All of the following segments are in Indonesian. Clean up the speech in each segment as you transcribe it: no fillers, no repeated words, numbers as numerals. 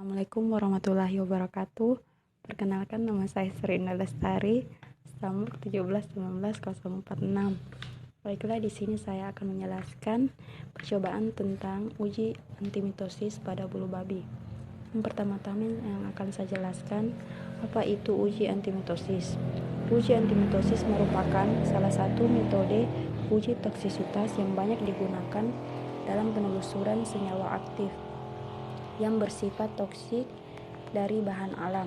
Assalamualaikum warahmatullahi wabarakatuh. Perkenalkan, nama saya Serina Lestari, STAMUR 1719-046. Baiklah, di sini saya akan menjelaskan percobaan tentang uji antimitosis pada bulu babi. Yang pertama-tama yang akan saya jelaskan, apa itu uji antimitosis. Uji antimitosis merupakan salah satu metode uji toksisitas yang banyak digunakan dalam penelusuran senyawa aktif yang bersifat toksik dari bahan alam.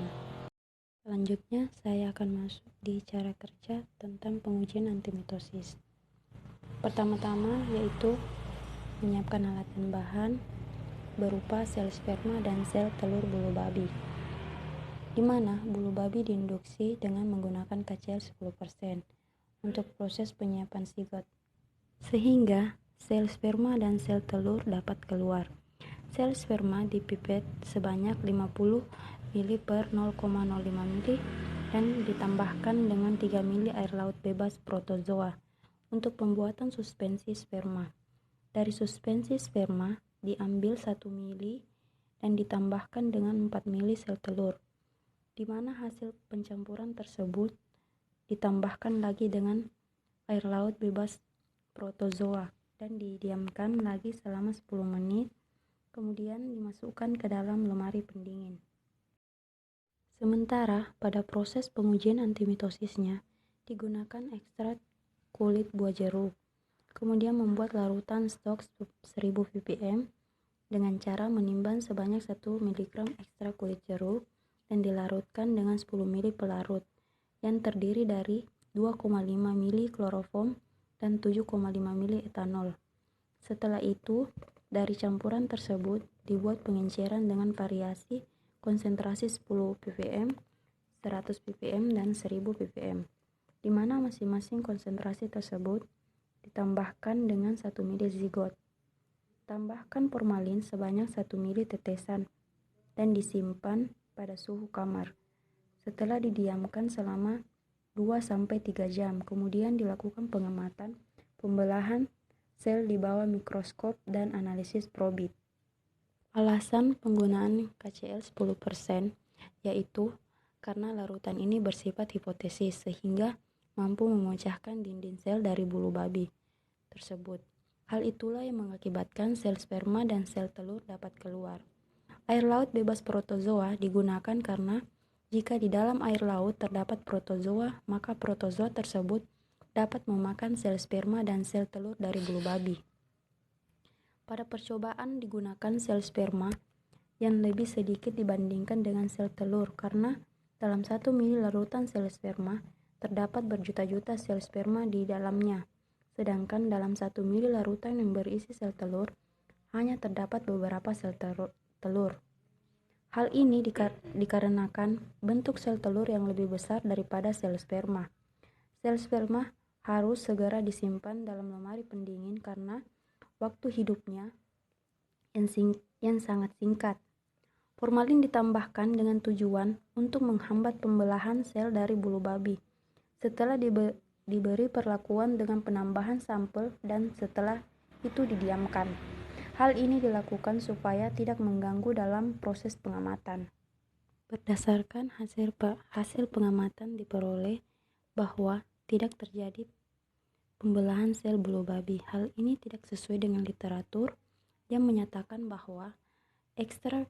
Selanjutnya, saya akan masuk di cara kerja tentang pengujian antimitosis. Pertama-tama yaitu menyiapkan alat dan bahan berupa sel sperma dan sel telur bulu babi, di mana bulu babi diinduksi dengan menggunakan KCl 10% untuk proses penyiapan zigot, sehingga sel sperma dan sel telur dapat keluar. Sel sperma dipipet sebanyak 50 ml per 0,05 ml dan ditambahkan dengan 3 ml air laut bebas protozoa untuk pembuatan suspensi sperma. Dari suspensi sperma diambil 1 ml dan ditambahkan dengan 4 ml sel telur, di mana hasil pencampuran tersebut ditambahkan lagi dengan air laut bebas protozoa dan didiamkan lagi selama 10 menit. Kemudian dimasukkan ke dalam lemari pendingin. Sementara pada proses pengujian antimitosisnya digunakan ekstrak kulit buah jeruk. Kemudian membuat larutan stok 1000 ppm dengan cara menimbang sebanyak 1 mg ekstrak kulit jeruk dan dilarutkan dengan 10 ml pelarut yang terdiri dari 2,5 ml kloroform dan 7,5 ml etanol. Setelah itu, dari campuran tersebut dibuat pengenceran dengan variasi konsentrasi 10 ppm, 100 ppm, dan 1000 ppm, di mana masing-masing konsentrasi tersebut ditambahkan dengan 1 ml zigot. Tambahkan formalin sebanyak 1 ml tetesan dan disimpan pada suhu kamar. Setelah didiamkan selama 2-3 jam, kemudian dilakukan pengamatan pembelahan sel di bawah mikroskop dan analisis probit. Alasan penggunaan KCl 10% yaitu karena larutan ini bersifat hipotesis sehingga mampu memecahkan dinding sel dari bulu babi tersebut. Hal itulah yang mengakibatkan sel sperma dan sel telur dapat keluar. Air laut bebas protozoa digunakan karena jika di dalam air laut terdapat protozoa, maka protozoa tersebut dapat memakan sel sperma dan sel telur dari bulu babi. Pada percobaan digunakan sel sperma yang lebih sedikit dibandingkan dengan sel telur karena dalam 1 ml larutan sel sperma terdapat berjuta-juta sel sperma di dalamnya, sedangkan dalam 1 ml larutan yang berisi sel telur hanya terdapat beberapa sel telur. Hal ini dikarenakan bentuk sel telur yang lebih besar daripada sel sperma. Sel sperma harus segera disimpan dalam lemari pendingin karena waktu hidupnya yang sangat singkat. Formalin ditambahkan dengan tujuan untuk menghambat pembelahan sel dari bulu babi. Setelah diberi perlakuan dengan penambahan sampel dan setelah itu didiamkan. Hal ini dilakukan supaya tidak mengganggu dalam proses pengamatan. Berdasarkan hasil pengamatan diperoleh bahwa tidak terjadi pembelahan sel bulu babi. Hal ini tidak sesuai dengan literatur yang menyatakan bahwa ekstrak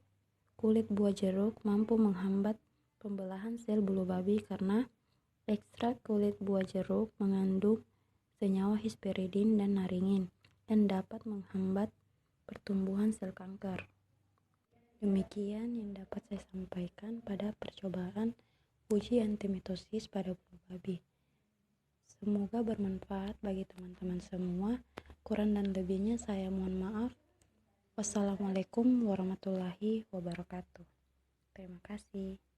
kulit buah jeruk mampu menghambat pembelahan sel bulu babi karena ekstrak kulit buah jeruk mengandung senyawa hesperidin dan naringin dan dapat menghambat pertumbuhan sel kanker. Demikian yang dapat saya sampaikan pada percobaan uji antimitosis pada bulu babi. Semoga bermanfaat bagi teman-teman semua. Kurang dan lebihnya saya mohon maaf. Wassalamualaikum warahmatullahi wabarakatuh. Terima kasih.